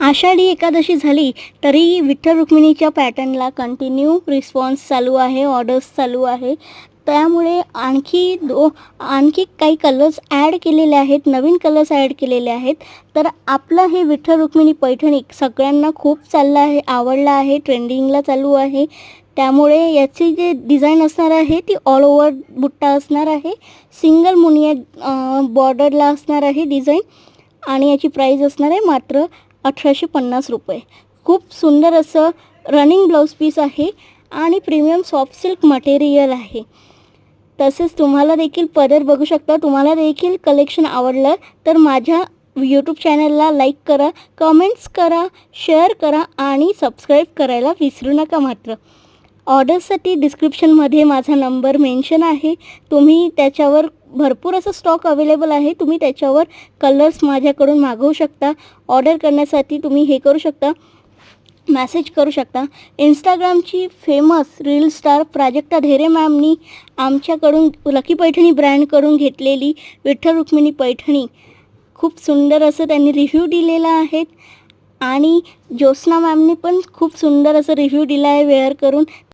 आषाढी एकादशी झाली तरी विठ्ठल रुक्मिणीच्या पॅटर्नला कंटिन्यू रिस्पॉन्स चालू आहे, ऑर्डर्स चालू आहे. त्यामुळे आणखी काही कलर्स ॲड केलेले आहेत, नवीन कलर्स ॲड केलेले आहेत. तर आपलं हे विठ्ठल रुक्मिणी पैठणी सगळ्यांना खूप चाललं आहे, आवडलं आहे, ट्रेंडिंगला चालू आहे. त्यामुळे याची जे डिझाईन असणार आहे ती ऑल ओव्हर बुट्टा असणार आहे, सिंगल मुनिया बॉर्डरला असणार आहे डिझाईन. आणि याची प्राईस असणार आहे मात्र 1850 रुपये. खूप सुंदर असं रनिंग ब्लाऊज पीस आहे आणि प्रीमियम सॉफ्ट सिल्क मटेरियल आहे. तसेच तुम्हाला देखील पदर बघू शकता. तुम्हाला देखील कलेक्शन आवडलं तर माझ्या यूट्यूब चॅनलला लाईक करा, कमेंट्स करा, शेअर करा आणि सबस्क्राईब करायला विसरू नका. मात्र ऑर्डर्ससाठी डिस्क्रिप्शनमध्ये माझा नंबर मेन्शन आहे. तुम्ही त्याच्यावर भरपूर असं स्टॉक अवेलेबल आहे. तुम्ही त्याच्यावर कलर्स माझ्याकडून मागवू शकता. ऑर्डर करण्यासाठी तुम्ही हे करू शकता, मॅसेज करू शकता. इंस्टाग्रामची फेमस रील स्टार प्राजक्ता धेरे मॅमनी आमच्याकडून लकी पैठणी ब्रँडकडून घेतलेली विठ्ठल रुक्मिणी पैठणी खूप सुंदर असं त्यांनी रिव्ह्यू दिलेला आहे. आणि ज्योत्स्ना मॅमने पण खूप सुंदर असं रिव्ह्यू दिला आहे वेअर करून.